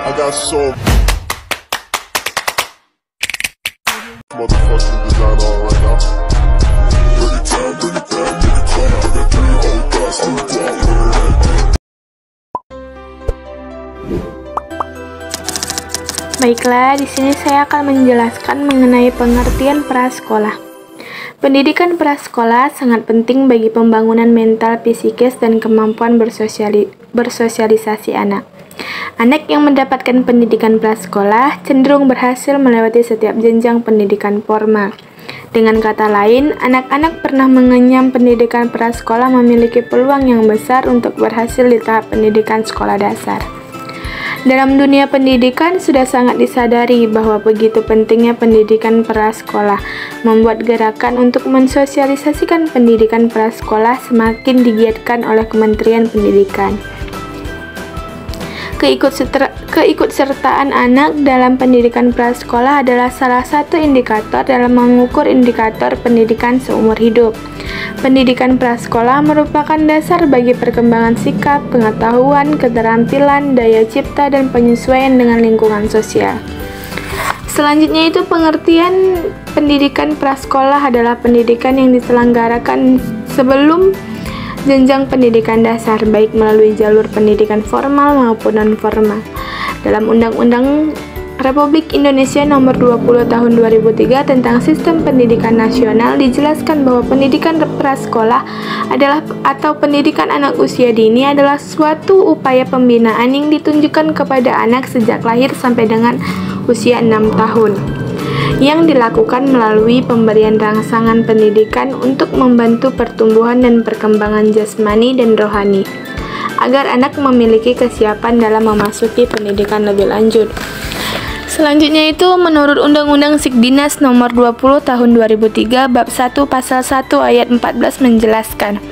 I got so motherfucking design on right now. Bring it down, bring it down, bring it down. I got 3 old thoughts on the block. Baiklah, di sini saya akan menjelaskan mengenai pengertian prasekolah. Pendidikan prasekolah sangat penting bagi pembangunan mental, psikis, dan kemampuan bersosialisasi anak. Anak yang mendapatkan pendidikan prasekolah cenderung berhasil melewati setiap jenjang pendidikan formal. Dengan kata lain, anak-anak pernah mengenyam pendidikan prasekolah memiliki peluang yang besar untuk berhasil di tahap pendidikan sekolah dasar. Dalam dunia pendidikan sudah sangat disadari bahwa begitu pentingnya pendidikan prasekolah, membuat gerakan untuk mensosialisasikan pendidikan prasekolah semakin digiatkan oleh Kementerian Pendidikan. Keikutsertaan anak dalam pendidikan prasekolah adalah salah satu indikator dalam mengukur indikator pendidikan seumur hidup. Pendidikan prasekolah merupakan dasar bagi perkembangan sikap, pengetahuan, keterampilan, daya cipta, dan penyesuaian dengan lingkungan sosial. Selanjutnya itu pengertian pendidikan prasekolah adalah pendidikan yang diselenggarakan sebelum jenjang pendidikan dasar, baik melalui jalur pendidikan formal maupun non-formal. Dalam Undang-Undang Republik Indonesia Nomor 20 Tahun 2003 tentang Sistem Pendidikan Nasional dijelaskan bahwa pendidikan prasekolah adalah atau pendidikan anak usia dini adalah suatu upaya pembinaan yang ditunjukkan kepada anak sejak lahir sampai dengan usia 6 tahun. Yang dilakukan melalui pemberian rangsangan pendidikan untuk membantu pertumbuhan dan perkembangan jasmani dan rohani, agar anak memiliki kesiapan dalam memasuki pendidikan lebih lanjut. Selanjutnya itu menurut Undang-Undang Sikdinas Nomor 20 Tahun 2003 Bab 1 Pasal 1 Ayat 14 menjelaskan,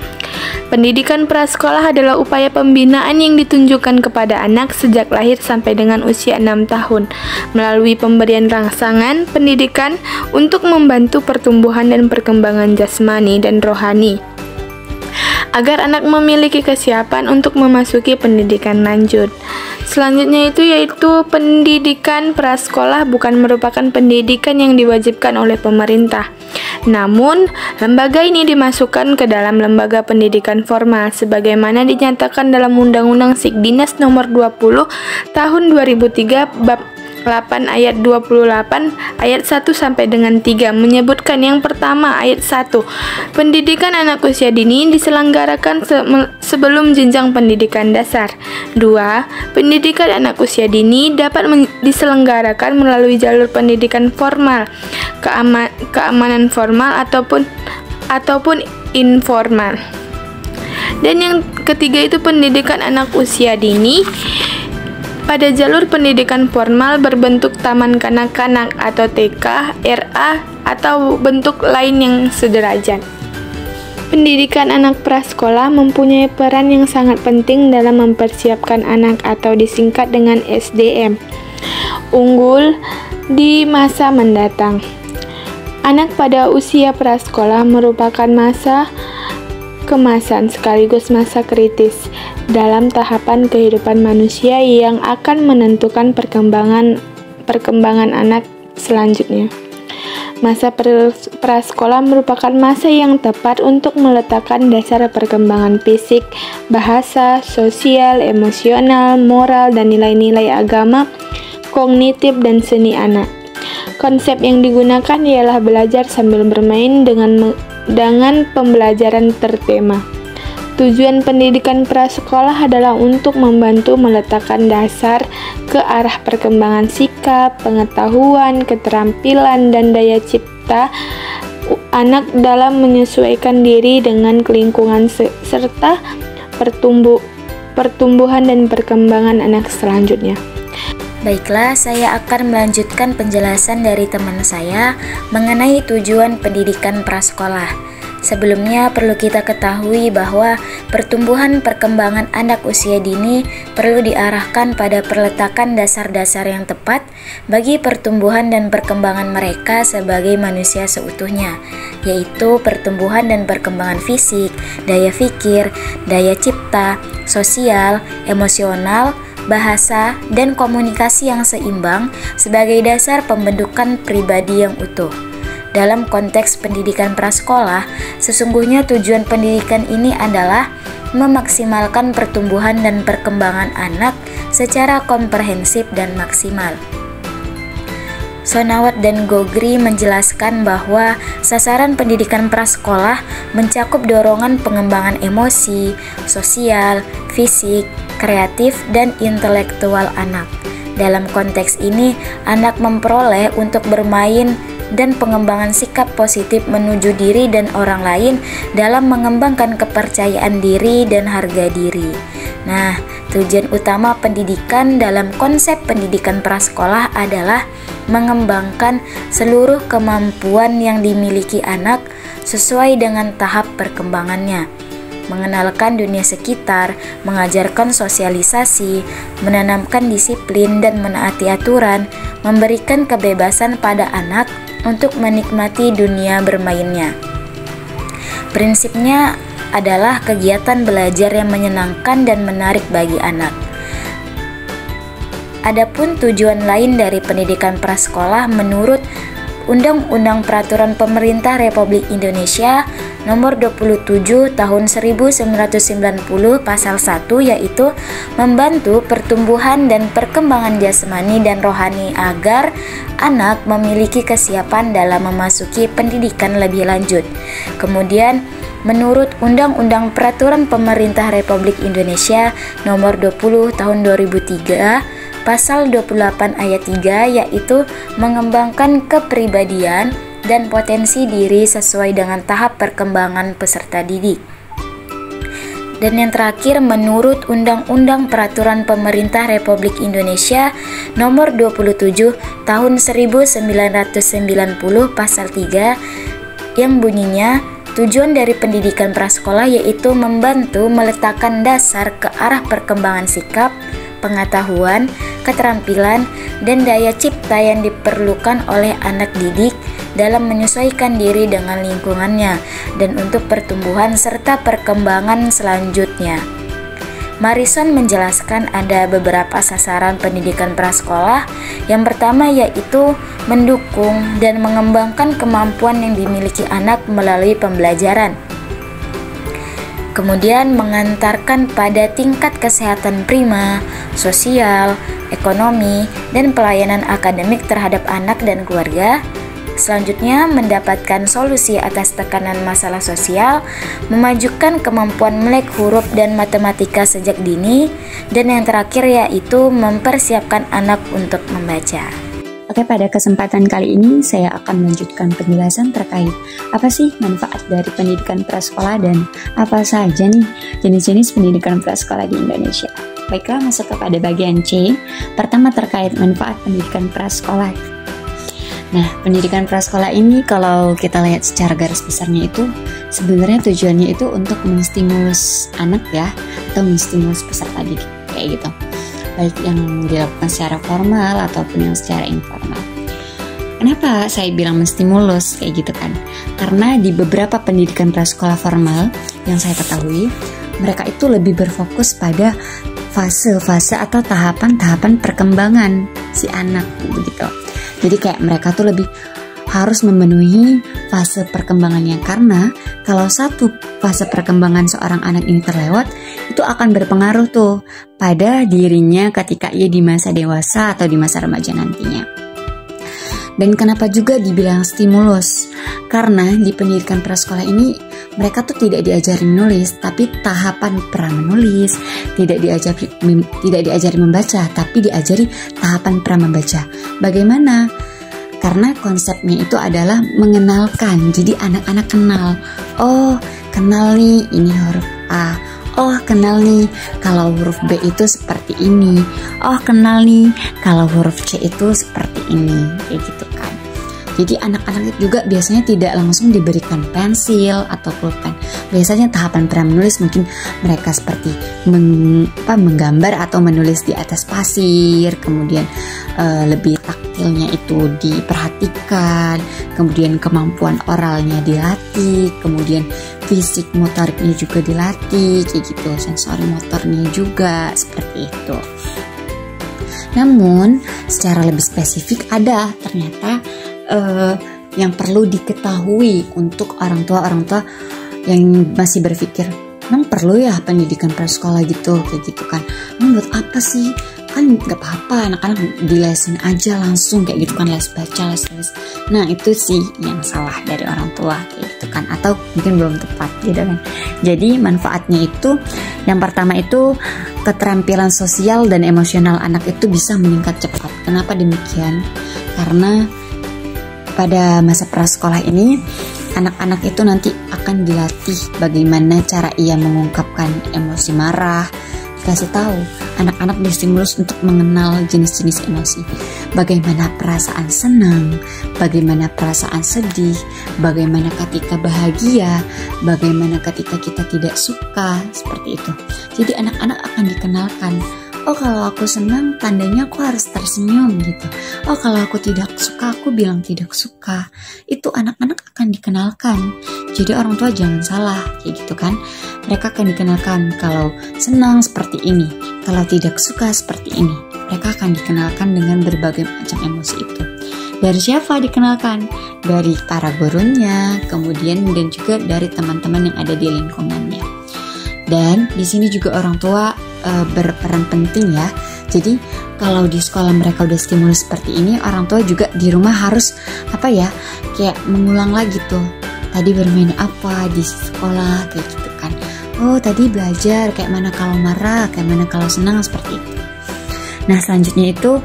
pendidikan prasekolah adalah upaya pembinaan yang ditunjukkan kepada anak sejak lahir sampai dengan usia 6 tahun melalui pemberian rangsangan pendidikan untuk membantu pertumbuhan dan perkembangan jasmani dan rohani, agar anak memiliki kesiapan untuk memasuki pendidikan lanjut. Selanjutnya itu yaitu pendidikan prasekolah bukan merupakan pendidikan yang diwajibkan oleh pemerintah. Namun, lembaga ini dimasukkan ke dalam lembaga pendidikan formal sebagaimana dinyatakan dalam Undang-Undang Sikdinas Nomor 20 Tahun 2003 Bab 8 ayat 28 ayat 1 sampai dengan 3 menyebutkan yang pertama ayat 1. Pendidikan anak usia dini diselenggarakan sebelum jenjang pendidikan dasar. 2. Pendidikan anak usia dini dapat diselenggarakan melalui jalur pendidikan formal, keamanan formal ataupun informal. Dan yang ketiga itu pendidikan anak usia dini pada jalur pendidikan formal berbentuk taman kanak-kanak atau TK, RA, atau bentuk lain yang sederajat. Pendidikan anak prasekolah mempunyai peran yang sangat penting dalam mempersiapkan anak atau disingkat dengan SDM unggul di masa mendatang. Anak pada usia prasekolah merupakan masa kemasan sekaligus masa kritis dalam tahapan kehidupan manusia yang akan menentukan perkembangan anak selanjutnya. Masa prasekolah merupakan masa yang tepat untuk meletakkan dasar perkembangan fisik, bahasa, sosial, emosional, moral, dan nilai-nilai agama, kognitif, dan seni anak. Konsep yang digunakan ialah belajar sambil bermain dengan pembelajaran tertema. Tujuan pendidikan prasekolah adalah untuk membantu meletakkan dasar ke arah perkembangan sikap, pengetahuan, keterampilan, dan daya cipta anak dalam menyesuaikan diri dengan lingkungan serta pertumbuhan dan perkembangan anak selanjutnya. Baiklah, saya akan melanjutkan penjelasan dari teman saya mengenai tujuan pendidikan prasekolah. Sebelumnya perlu kita ketahui bahwa pertumbuhan perkembangan anak usia dini perlu diarahkan pada perletakan dasar-dasar yang tepat bagi pertumbuhan dan perkembangan mereka sebagai manusia seutuhnya, yaitu pertumbuhan dan perkembangan fisik, daya pikir, daya cipta, sosial, emosional, bahasa, dan komunikasi yang seimbang sebagai dasar pembentukan pribadi yang utuh. Dalam konteks pendidikan prasekolah, sesungguhnya tujuan pendidikan ini adalah memaksimalkan pertumbuhan dan perkembangan anak secara komprehensif dan maksimal. Sonawat dan Gogri menjelaskan bahwa sasaran pendidikan prasekolah mencakup dorongan pengembangan emosi, sosial, fisik, kreatif, dan intelektual anak. Dalam konteks ini, anak memperoleh untuk bermain dan pengembangan sikap positif menuju diri dan orang lain dalam mengembangkan kepercayaan diri dan harga diri. Nah, tujuan utama pendidikan dalam konsep pendidikan prasekolah adalah mengembangkan seluruh kemampuan yang dimiliki anak sesuai dengan tahap perkembangannya, mengenalkan dunia sekitar, mengajarkan sosialisasi, menanamkan disiplin dan menaati aturan, memberikan kebebasan pada anak untuk menikmati dunia bermainnya. Prinsipnya adalah kegiatan belajar yang menyenangkan dan menarik bagi anak. Adapun tujuan lain dari pendidikan prasekolah menurut Undang-Undang Peraturan Pemerintah Republik Indonesia Nomor 27 Tahun 1990 Pasal 1 yaitu membantu pertumbuhan dan perkembangan jasmani dan rohani agar anak memiliki kesiapan dalam memasuki pendidikan lebih lanjut. Kemudian menurut Undang-Undang Peraturan Pemerintah Republik Indonesia Nomor 20 Tahun 2003 Pasal 28 ayat 3 yaitu mengembangkan kepribadian dan potensi diri sesuai dengan tahap perkembangan peserta didik. Dan yang terakhir menurut Undang-Undang Peraturan Pemerintah Republik Indonesia Nomor 27 Tahun 1990 Pasal 3 yang bunyinya tujuan dari pendidikan prasekolah yaitu membantu meletakkan dasar ke arah perkembangan sikap, pengetahuan, keterampilan, dan daya cipta yang diperlukan oleh anak didik dalam menyesuaikan diri dengan lingkungannya dan untuk pertumbuhan serta perkembangan selanjutnya. Marison menjelaskan ada beberapa sasaran pendidikan prasekolah. Yang pertama yaitu mendukung dan mengembangkan kemampuan yang dimiliki anak melalui pembelajaran. Kemudian mengantarkan pada tingkat kesehatan prima, sosial, ekonomi, dan pelayanan akademik terhadap anak dan keluarga. Selanjutnya mendapatkan solusi atas tekanan masalah sosial, memajukan kemampuan melek huruf dan matematika sejak dini, dan yang terakhir yaitu mempersiapkan anak untuk membaca. Oke, pada kesempatan kali ini saya akan melanjutkan penjelasan terkait apa sih manfaat dari pendidikan prasekolah dan apa saja nih jenis-jenis pendidikan prasekolah di Indonesia. Baiklah, masuk kepada bagian C. Pertama terkait manfaat pendidikan prasekolah. Nah, pendidikan prasekolah ini kalau kita lihat secara garis besarnya itu sebenarnya tujuannya itu untuk menstimulus anak ya, atau menstimulus peserta didik kayak gitu. Baik yang dilakukan secara formal ataupun yang secara informal. Kenapa saya bilang menstimulus kayak gitu kan? Karena di beberapa pendidikan prasekolah formal yang saya ketahui, mereka itu lebih berfokus pada fase-fase atau tahapan-tahapan perkembangan si anak begitu. Jadi kayak mereka tuh lebih harus memenuhi fase perkembangannya, karena kalau satu fase perkembangan seorang anak ini terlewat, itu akan berpengaruh tuh pada dirinya ketika ia di masa dewasa atau di masa remaja nantinya. Dan kenapa juga dibilang stimulus? Karena di pendidikan prasekolah ini mereka tuh tidak diajari menulis, tapi tahapan pra menulis, tidak diajari membaca, tapi diajari tahapan pra membaca. Bagaimana? Karena konsepnya itu adalah mengenalkan. Jadi anak-anak kenal. Oh, kenal nih ini huruf A. Oh, kenal nih kalau huruf B itu seperti ini. Oh, kenal nih kalau huruf C itu seperti ini. Kayak gitu kan. Jadi anak-anak juga biasanya tidak langsung diberikan pensil atau pulpen. Biasanya tahapan pra menulis mungkin mereka seperti menggambar atau menulis di atas pasir, kemudian lebih taktilnya itu diperhatikan, kemudian kemampuan oralnya dilatih, kemudian fisik motoriknya juga dilatih, kayak gitu, sensori motornya juga seperti itu. Namun secara lebih spesifik ada ternyata yang perlu diketahui untuk orang tua yang masih berpikir, emang perlu ya pendidikan prasekolah gitu, kayak gitu kan. Emang buat apa sih? Kan gak apa-apa anak-anak dilesin aja langsung kayak gitu kan, les baca, les. Nah itu sih yang salah dari orang tua kayak gitu kan, atau mungkin belum tepat gitu kan. Jadi manfaatnya itu yang pertama itu keterampilan sosial dan emosional anak itu bisa meningkat cepat. Kenapa demikian? Karena pada masa prasekolah ini anak-anak itu nanti akan dilatih bagaimana cara ia mengungkapkan emosi marah. Dikasih tahu, anak-anak distimulus untuk mengenal jenis-jenis emosi. Bagaimana perasaan senang, bagaimana perasaan sedih, bagaimana ketika bahagia, bagaimana ketika kita tidak suka, seperti itu. Jadi anak-anak akan dikenalkan, oh kalau aku senang tandanya aku harus tersenyum gitu. Oh kalau aku tidak suka aku bilang tidak suka. Itu anak-anak akan dikenalkan. Jadi orang tua jangan salah kayak gitu kan. Mereka akan dikenalkan kalau senang seperti ini, kalau tidak suka seperti ini. Mereka akan dikenalkan dengan berbagai macam emosi itu. Dari siapa dikenalkan? Dari para gurunya, kemudian dan juga dari teman-teman yang ada di lingkungannya. Dan di sini juga orang tua berperan penting ya. Jadi kalau di sekolah mereka udah stimulus seperti ini, orang tua juga di rumah harus kayak mengulang lagi tuh. Tadi bermain apa di sekolah kayak gitu kan. Oh tadi belajar kayak mana kalau marah, kayak mana kalau senang, seperti itu. Nah selanjutnya itu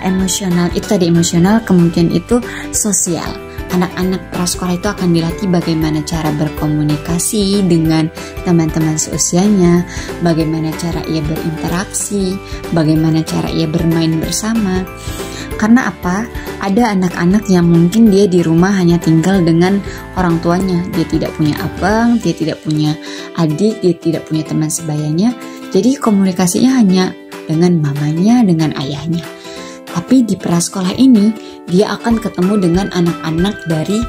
emosional. Itu tadi emosional, kemudian itu sosial. Anak-anak prasekolah itu akan dilatih bagaimana cara berkomunikasi dengan teman-teman seusianya, bagaimana cara ia berinteraksi, bagaimana cara ia bermain bersama. Karena apa? Ada anak-anak yang mungkin dia di rumah hanya tinggal dengan orang tuanya. Dia tidak punya abang, dia tidak punya adik, dia tidak punya teman sebayanya. Jadi komunikasinya hanya dengan mamanya, dengan ayahnya. Tapi di prasekolah ini dia akan ketemu dengan anak-anak dari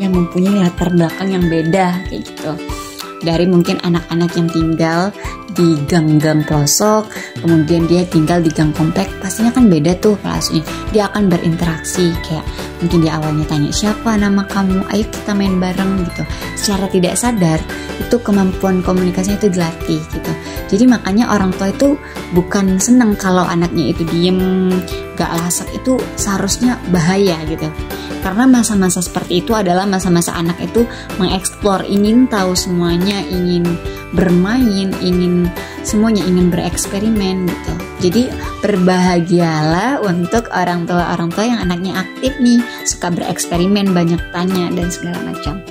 yang mempunyai latar belakang yang beda kayak gitu. Dari mungkin anak-anak yang tinggal di gang-gang pelosok, kemudian dia tinggal di gang komplek, pastinya kan beda tuh kelasnya. Dia akan berinteraksi kayak mungkin dia awalnya tanya siapa nama kamu, ayo kita main bareng gitu. Secara tidak sadar itu kemampuan komunikasinya itu dilatih gitu. Jadi makanya orang tua itu bukan senang kalau anaknya itu diem, gak lasak, itu seharusnya bahaya gitu. Karena masa-masa seperti itu adalah masa-masa anak itu mengeksplor, ingin tahu semuanya, ingin bermain, ingin semuanya, ingin bereksperimen gitu. Jadi berbahagialah untuk orang tua yang anaknya aktif nih, suka bereksperimen, banyak tanya dan segala macam.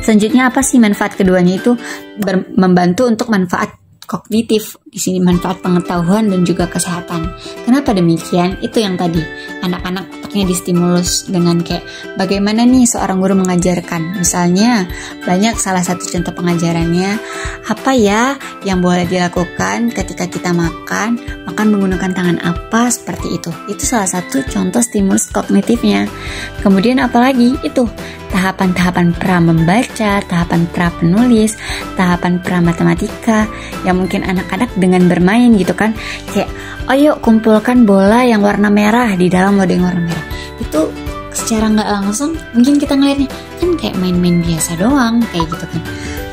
Selanjutnya apa sih manfaat keduanya? Itu membantu untuk manfaat kognitif, di sini manfaat pengetahuan dan juga kesehatan. Kenapa demikian? Itu yang tadi, anak-anak otaknya distimulus dengan kayak bagaimana nih seorang guru mengajarkan. Misalnya banyak, salah satu contoh pengajarannya apa ya yang boleh dilakukan ketika kita makan menggunakan tangan apa, seperti itu. Itu salah satu contoh stimulus kognitifnya. Kemudian apalagi itu tahapan-tahapan pra membaca, tahapan pra penulis, tahapan pra matematika yang mungkin anak-anak dengan bermain gitu kan, kayak ayo kumpulkan bola yang warna merah di dalam wadah yang warna merah. Itu secara nggak langsung mungkin kita ngeliatnya kan kayak main-main biasa doang kayak gitu kan.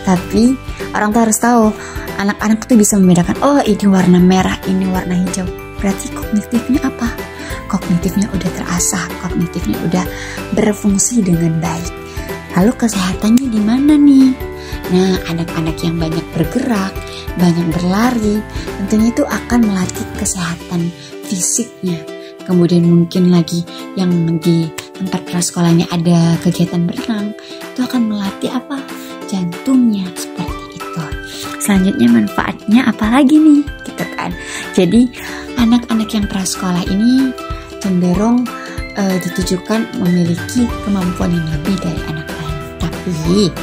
Tapi orang tuh harus tahu, anak-anak tuh bisa membedakan, oh ini warna merah, ini warna hijau. Berarti kognitifnya apa? Kognitifnya udah terasah, kognitifnya udah berfungsi dengan baik. Lalu kesehatannya di mana nih? Nah, anak-anak yang banyak bergerak, banyak berlari, tentunya itu akan melatih kesehatan fisiknya. Kemudian mungkin lagi yang di tempat prasekolahnya ada kegiatan berenang, itu akan melatih apa? Jantungnya, seperti itu. Selanjutnya manfaatnya apa lagi nih? Gitu kan. Jadi anak-anak yang prasekolah ini cenderung ditujukan memiliki kemampuan yang lebih dari anak lain. Tapi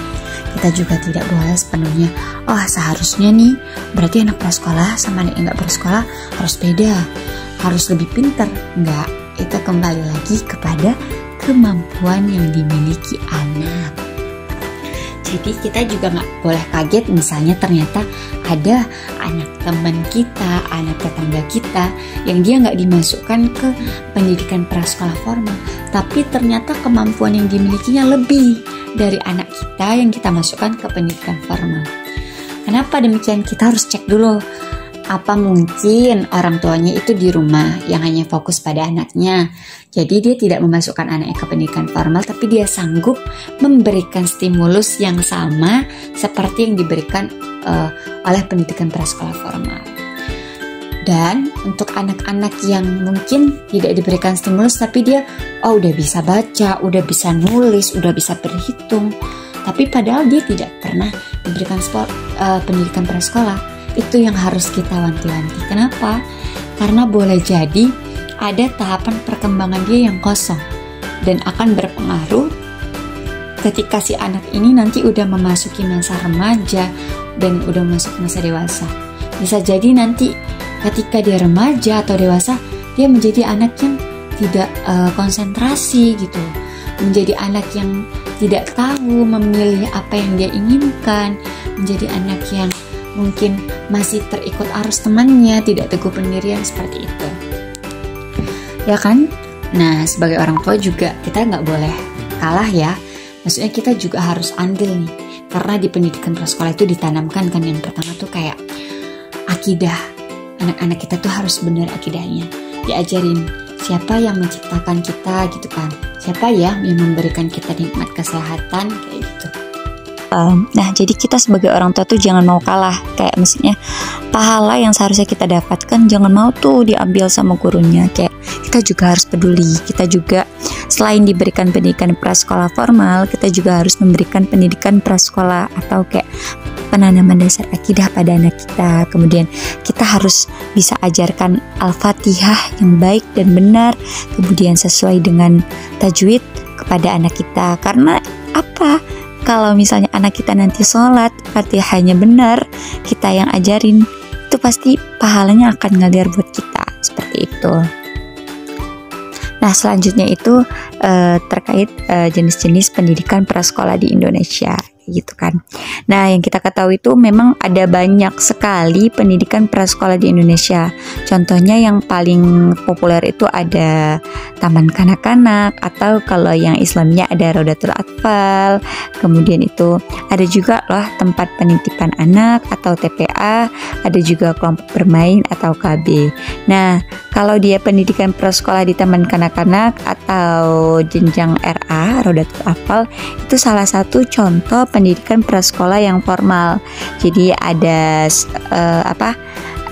kita juga tidak boleh sepenuhnya, oh seharusnya nih berarti anak prasekolah sama anak yang gak prasekolah harus beda, harus lebih pintar. Enggak, itu kembali lagi kepada kemampuan yang dimiliki anak. Jadi kita juga nggak boleh kaget misalnya ternyata ada anak teman kita, anak tetangga kita yang dia nggak dimasukkan ke pendidikan prasekolah formal, tapi ternyata kemampuan yang dimilikinya lebih dari anak kita yang kita masukkan ke pendidikan formal. Kenapa demikian? Kita harus cek dulu. Apa mungkin orang tuanya itu di rumah yang hanya fokus pada anaknya, jadi dia tidak memasukkan anaknya ke pendidikan formal, tapi dia sanggup memberikan stimulus yang sama seperti yang diberikan oleh pendidikan prasekolah formal. Dan untuk anak-anak yang mungkin tidak diberikan stimulus, tapi dia udah bisa baca, udah bisa nulis, udah bisa berhitung, tapi padahal dia tidak pernah diberikan pendidikan prasekolah, itu yang harus kita wanti-wanti. Kenapa? Karena boleh jadi ada tahapan perkembangan dia yang kosong dan akan berpengaruh ketika si anak ini nanti udah memasuki masa remaja dan udah masuk masa dewasa. Bisa jadi nanti ketika dia remaja atau dewasa, dia menjadi anak yang tidak konsentrasi gitu, menjadi anak yang tidak tahu memilih apa yang dia inginkan, menjadi anak yang mungkin masih terikut arus temannya, tidak teguh pendirian seperti itu. Ya kan? Nah, sebagai orang tua juga kita nggak boleh kalah ya. Maksudnya kita juga harus andil nih. Karena di pendidikan prasekolah itu ditanamkan kan yang pertama tuh kayak akidah. Anak-anak kita tuh harus benar akidahnya. Diajarin siapa yang menciptakan kita gitu kan. Siapa ya yang memberikan kita nikmat kesehatan kayak gitu. Nah, jadi kita sebagai orang tua tuh jangan mau kalah. Kayak maksudnya pahala yang seharusnya kita dapatkan jangan mau tuh diambil sama gurunya. Kayak kita juga harus peduli. Kita juga selain diberikan pendidikan prasekolah formal, kita juga harus memberikan pendidikan prasekolah atau kayak penanaman dasar akidah pada anak kita. Kemudian kita harus bisa ajarkan Al-Fatihah yang baik dan benar, kemudian sesuai dengan tajwid kepada anak kita. Karena apa? Kalau misalnya anak kita nanti sholat, Fatihahnya benar, kita yang ajarin, itu pasti pahalanya akan ngalir buat kita, seperti itu. Nah, selanjutnya itu terkait jenis-jenis pendidikan prasekolah di Indonesia, gitu kan. Nah, yang kita ketahui itu memang ada banyak sekali pendidikan prasekolah di Indonesia. Contohnya yang paling populer itu ada Taman Kanak-kanak, atau kalau yang Islamnya ada Raudatul Atfal. Kemudian itu ada juga loh tempat penitipan anak atau TPA, ada juga kelompok bermain atau KB. Nah, kalau dia pendidikan prasekolah di Taman Kanak-kanak atau jenjang RA, Raudatul Atfal, itu salah satu contoh pendidikan prasekolah yang formal. Jadi ada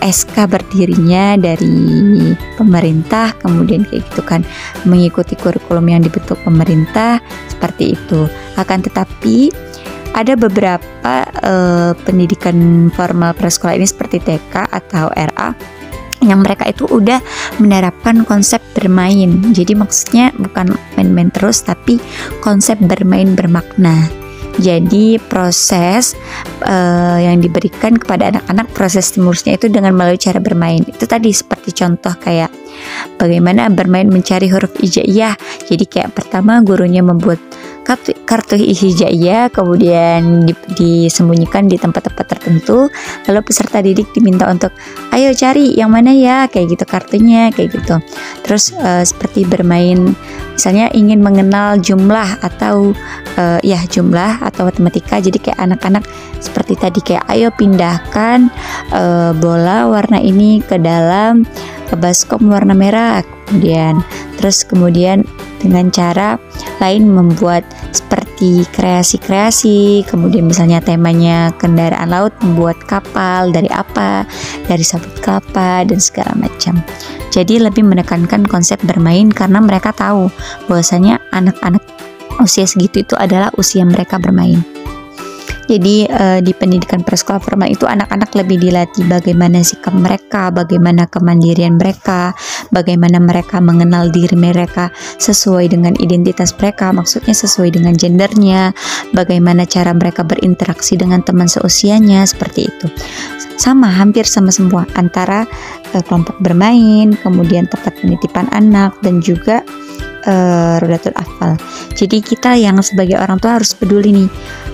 SK berdirinya dari pemerintah, kemudian kayak gitu kan, mengikuti kurikulum yang dibentuk pemerintah seperti itu. Akan tetapi ada beberapa pendidikan formal prasekolah ini seperti TK atau RA yang mereka itu udah menerapkan konsep bermain. Jadi maksudnya bukan main-main terus, tapi konsep bermain bermakna. Jadi proses yang diberikan kepada anak-anak, proses stimulusnya itu dengan melalui cara bermain. Itu tadi seperti contoh kayak bagaimana bermain mencari huruf hijaiyah. Jadi kayak pertama gurunya membuat kartu hijaiyah, kemudian disembunyikan di tempat-tempat tertentu, lalu peserta didik diminta untuk ayo cari yang mana ya, kayak gitu kartunya, kayak gitu. Terus seperti bermain misalnya ingin mengenal jumlah atau jumlah atau matematika. Jadi kayak anak-anak seperti tadi kayak ayo pindahkan bola warna ini ke dalam baskom warna merah. Kemudian dengan cara lain membuat seperti kreasi-kreasi. Kemudian misalnya temanya kendaraan laut, membuat kapal dari apa, dari sabut kelapa dan segala macam. Jadi lebih menekankan konsep bermain karena mereka tahu bahwasanya anak-anak usia segitu itu adalah usia mereka bermain. Jadi di pendidikan prasekolah formal itu anak-anak lebih dilatih bagaimana sikap mereka, bagaimana kemandirian mereka, bagaimana mereka mengenal diri mereka sesuai dengan identitas mereka, maksudnya sesuai dengan gendernya, bagaimana cara mereka berinteraksi dengan teman seusianya, seperti itu. Sama, hampir sama semua antara kelompok bermain, kemudian tempat penitipan anak, dan juga Rodatul Atfal. Jadi kita yang sebagai orang tua harus peduli nih,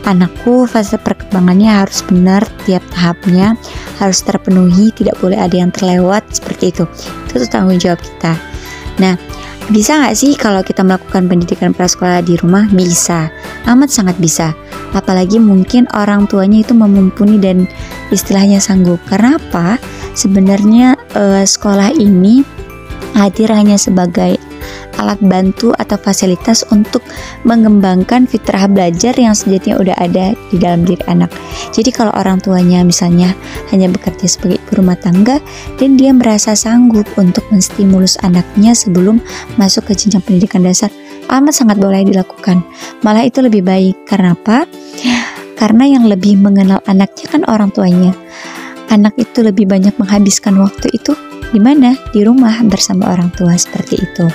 anakku fase perkembangannya harus benar, tiap tahapnya harus terpenuhi, tidak boleh ada yang terlewat, seperti itu. Itu tanggung jawab kita. Nah, bisa nggak sih kalau kita melakukan pendidikan prasekolah di rumah? Bisa, amat sangat bisa. Apalagi mungkin orang tuanya itu mumpuni dan istilahnya sanggup. Karena apa? Sebenarnya sekolah ini hadir hanya sebagai alat bantu atau fasilitas untuk mengembangkan fitrah belajar yang sejatinya udah ada di dalam diri anak. Jadi kalau orang tuanya misalnya hanya bekerja sebagai ibu rumah tangga dan dia merasa sanggup untuk menstimulus anaknya sebelum masuk ke jenjang pendidikan dasar, amat sangat boleh dilakukan. Malah itu lebih baik. Karena apa? Karena yang lebih mengenal anaknya kan orang tuanya. Anak itu lebih banyak menghabiskan waktu itu di mana? Di rumah bersama orang tua, seperti itu.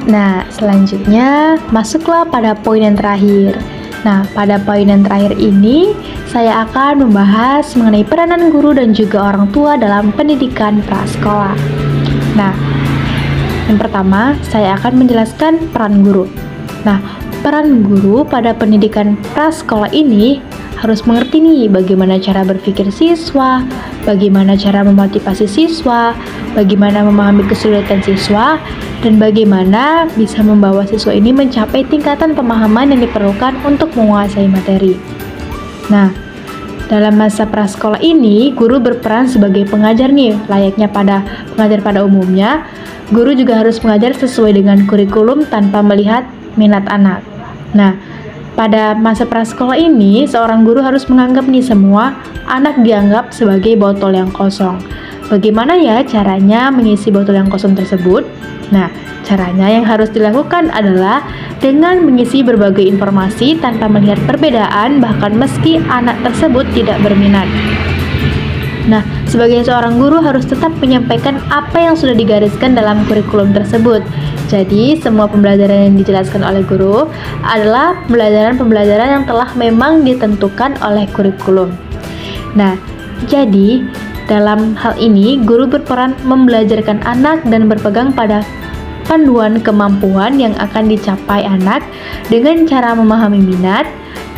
Nah, selanjutnya masuklah pada poin yang terakhir. Nah, pada poin yang terakhir ini saya akan membahas mengenai peranan guru dan juga orang tua dalam pendidikan prasekolah. Nah, yang pertama saya akan menjelaskan peran guru. Nah, peran guru pada pendidikan prasekolah ini harus mengerti nih bagaimana cara berpikir siswa, bagaimana cara memotivasi siswa, bagaimana memahami kesulitan siswa, dan bagaimana bisa membawa siswa ini mencapai tingkatan pemahaman yang diperlukan untuk menguasai materi. Nah, dalam masa prasekolah ini, guru berperan sebagai pengajar nih, layaknya pada pengajar pada umumnya. Guru juga harus mengajar sesuai dengan kurikulum tanpa melihat minat anak. Nah, pada masa prasekolah ini, seorang guru harus menganggap nih semua anak dianggap sebagai botol yang kosong. Bagaimana ya caranya mengisi botol yang kosong tersebut? Nah, caranya yang harus dilakukan adalah dengan mengisi berbagai informasi tanpa melihat perbedaan, bahkan meski anak tersebut tidak berminat. Nah, sebagai seorang guru harus tetap menyampaikan apa yang sudah digariskan dalam kurikulum tersebut. Jadi, semua pembelajaran yang dijelaskan oleh guru adalah pembelajaran-pembelajaran yang telah memang ditentukan oleh kurikulum. Nah, jadi dalam hal ini guru berperan membelajarkan anak dan berpegang pada panduan kemampuan yang akan dicapai anak dengan cara memahami minat,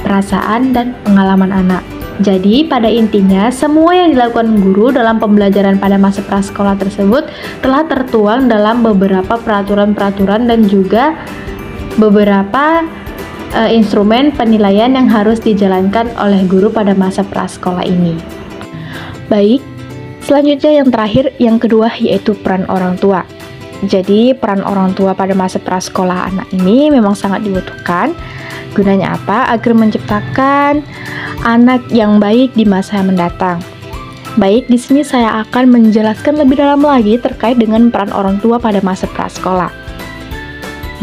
perasaan, dan pengalaman anak. Jadi, pada intinya, semua yang dilakukan guru dalam pembelajaran pada masa prasekolah tersebut telah tertuang dalam beberapa peraturan-peraturan dan juga beberapa instrumen penilaian yang harus dijalankan oleh guru pada masa prasekolah ini. Baik, selanjutnya yang terakhir, yang kedua, yaitu peran orang tua. Jadi, peran orang tua pada masa prasekolah anak ini memang sangat dibutuhkan. Gunanya apa? Agar menciptakan anak yang baik di masa yang mendatang. Baik, di sini saya akan menjelaskan lebih dalam lagi terkait dengan peran orang tua pada masa prasekolah.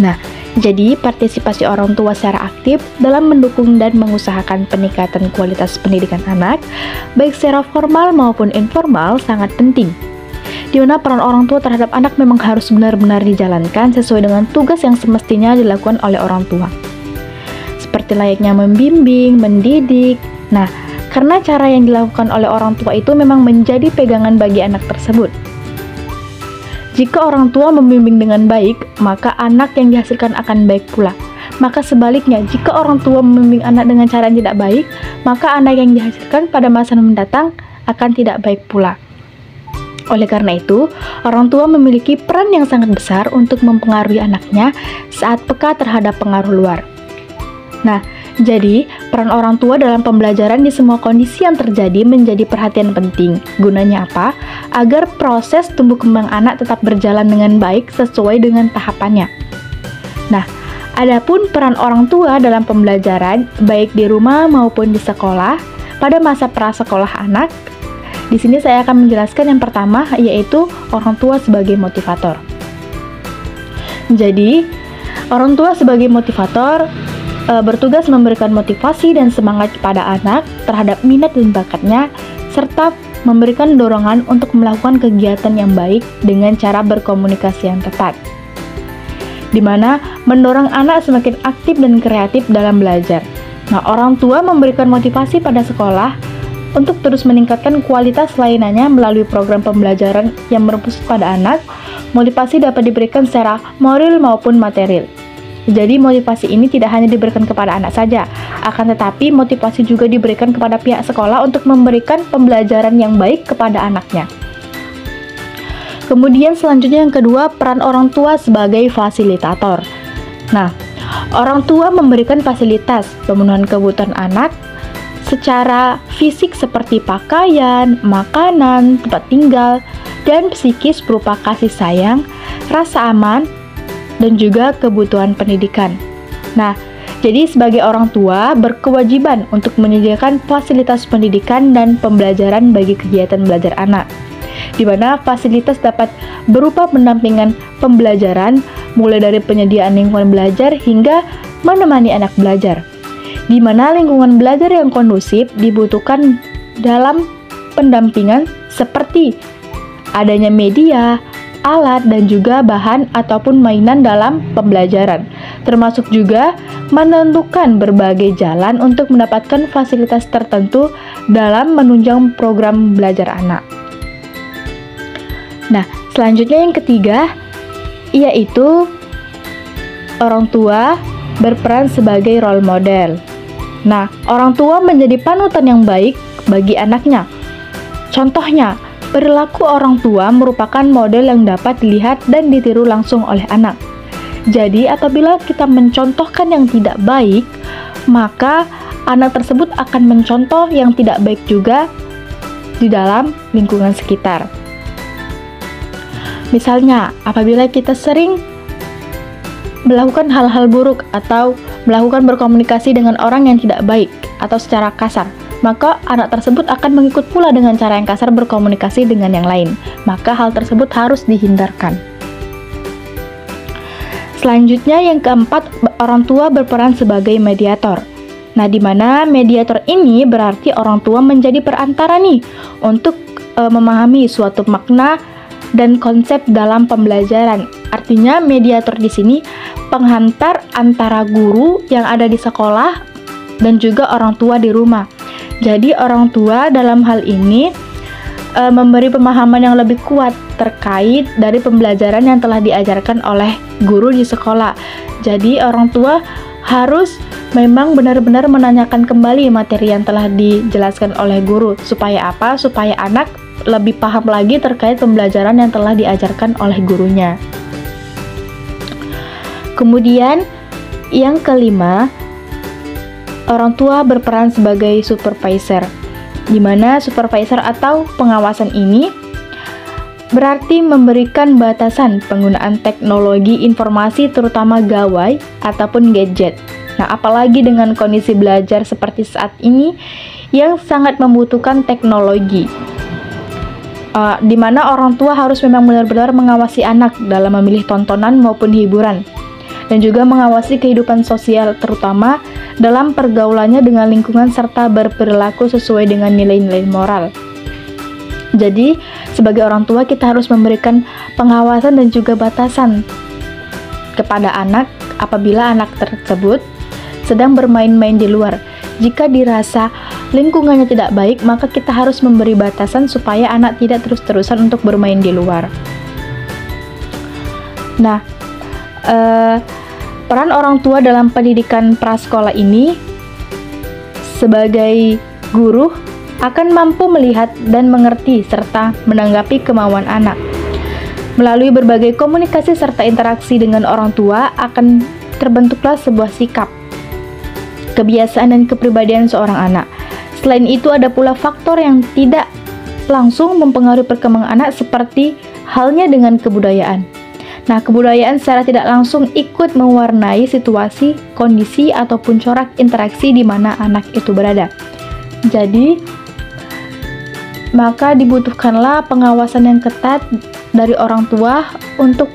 Nah, jadi partisipasi orang tua secara aktif dalam mendukung dan mengusahakan peningkatan kualitas pendidikan anak, baik secara formal maupun informal, sangat penting. Di mana peran orang tua terhadap anak memang harus benar-benar dijalankan sesuai dengan tugas yang semestinya dilakukan oleh orang tua. Seperti layaknya membimbing, mendidik. Nah, karena cara yang dilakukan oleh orang tua itu memang menjadi pegangan bagi anak tersebut. Jika orang tua membimbing dengan baik, maka anak yang dihasilkan akan baik pula. Maka sebaliknya, jika orang tua membimbing anak dengan cara yang tidak baik, maka anak yang dihasilkan pada masa mendatang akan tidak baik pula. Oleh karena itu, orang tua memiliki peran yang sangat besar untuk mempengaruhi anaknya saat peka terhadap pengaruh luar. Nah, jadi peran orang tua dalam pembelajaran di semua kondisi yang terjadi menjadi perhatian penting. Gunanya apa? Agar proses tumbuh kembang anak tetap berjalan dengan baik sesuai dengan tahapannya. Nah, adapun peran orang tua dalam pembelajaran baik di rumah maupun di sekolah pada masa prasekolah anak, di sini saya akan menjelaskan yang pertama, yaitu orang tua sebagai motivator. Jadi, orang tua sebagai motivator bertugas memberikan motivasi dan semangat kepada anak terhadap minat dan bakatnya, serta memberikan dorongan untuk melakukan kegiatan yang baik dengan cara berkomunikasi yang tepat, di mana mendorong anak semakin aktif dan kreatif dalam belajar. Nah, orang tua memberikan motivasi pada sekolah untuk terus meningkatkan kualitas layanannya melalui program pembelajaran yang berfokus pada anak. Motivasi dapat diberikan secara moral maupun material. Jadi motivasi ini tidak hanya diberikan kepada anak saja, akan tetapi motivasi juga diberikan kepada pihak sekolah untuk memberikan pembelajaran yang baik kepada anaknya. Kemudian selanjutnya yang kedua, peran orang tua sebagai fasilitator. Nah, orang tua memberikan fasilitas pemenuhan kebutuhan anak secara fisik seperti pakaian, makanan, tempat tinggal, dan psikis berupa kasih sayang, rasa aman, dan juga kebutuhan pendidikan. Nah, jadi sebagai orang tua berkewajiban untuk menyediakan fasilitas pendidikan dan pembelajaran bagi kegiatan belajar anak, di mana fasilitas dapat berupa pendampingan pembelajaran, mulai dari penyediaan lingkungan belajar hingga menemani anak belajar, di mana lingkungan belajar yang kondusif dibutuhkan dalam pendampingan seperti adanya media, alat, dan juga bahan ataupun mainan dalam pembelajaran, termasuk juga menentukan berbagai jalan untuk mendapatkan fasilitas tertentu dalam menunjang program belajar anak. Nah, selanjutnya yang ketiga, yaitu orang tua berperan sebagai role model. Nah, orang tua menjadi panutan yang baik bagi anaknya. Contohnya, perilaku orang tua merupakan model yang dapat dilihat dan ditiru langsung oleh anak. Jadi, apabila kita mencontohkan yang tidak baik, maka anak tersebut akan mencontoh yang tidak baik juga di dalam lingkungan sekitar. Misalnya, apabila kita sering melakukan hal-hal buruk atau melakukan berkomunikasi dengan orang yang tidak baik atau secara kasar, maka anak tersebut akan mengikut pula dengan cara yang kasar berkomunikasi dengan yang lain. Maka hal tersebut harus dihindarkan. Selanjutnya yang keempat, orang tua berperan sebagai mediator. Nah, di mana mediator ini berarti orang tua menjadi perantara nih untuk memahami suatu makna dan konsep dalam pembelajaran. Artinya mediator di sini penghantar antara guru yang ada di sekolah dan juga orang tua di rumah. Jadi orang tua dalam hal ini memberi pemahaman yang lebih kuat terkait dari pembelajaran yang telah diajarkan oleh guru di sekolah. Jadi orang tua harus memang benar-benar menanyakan kembali materi yang telah dijelaskan oleh guru. Supaya apa? Supaya anak lebih paham lagi terkait pembelajaran yang telah diajarkan oleh gurunya. Kemudian yang kelima, orang tua berperan sebagai supervisor, di mana supervisor atau pengawasan ini berarti memberikan batasan penggunaan teknologi informasi terutama gawai ataupun gadget. Nah, apalagi dengan kondisi belajar seperti saat ini yang sangat membutuhkan teknologi. Di mana orang tua harus memang benar-benar mengawasi anak dalam memilih tontonan maupun hiburan, dan juga mengawasi kehidupan sosial terutama dalam pergaulannya dengan lingkungan serta berperilaku sesuai dengan nilai-nilai moral. Jadi, sebagai orang tua kita harus memberikan pengawasan dan juga batasan kepada anak apabila anak tersebut sedang bermain-main di luar. Jika dirasa lingkungannya tidak baik, maka kita harus memberi batasan supaya anak tidak terus-terusan untuk bermain di luar. Nah, peran orang tua dalam pendidikan prasekolah ini sebagai guru akan mampu melihat dan mengerti serta menanggapi kemauan anak. Melalui berbagai komunikasi serta interaksi dengan orang tua akan terbentuklah sebuah sikap, kebiasaan dan kepribadian seorang anak. Selain itu ada pula faktor yang tidak langsung mempengaruhi perkembangan anak seperti halnya dengan kebudayaan. Nah, kebudayaan secara tidak langsung ikut mewarnai situasi, kondisi, ataupun corak interaksi di mana anak itu berada. Jadi, maka dibutuhkanlah pengawasan yang ketat dari orang tua untuk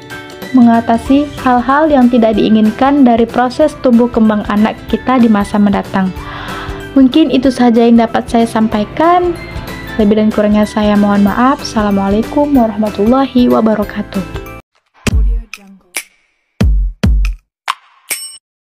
mengatasi hal-hal yang tidak diinginkan dari proses tumbuh kembang anak kita di masa mendatang. Mungkin itu saja yang dapat saya sampaikan. Lebih dan kurangnya saya mohon maaf. Assalamualaikum warahmatullahi wabarakatuh.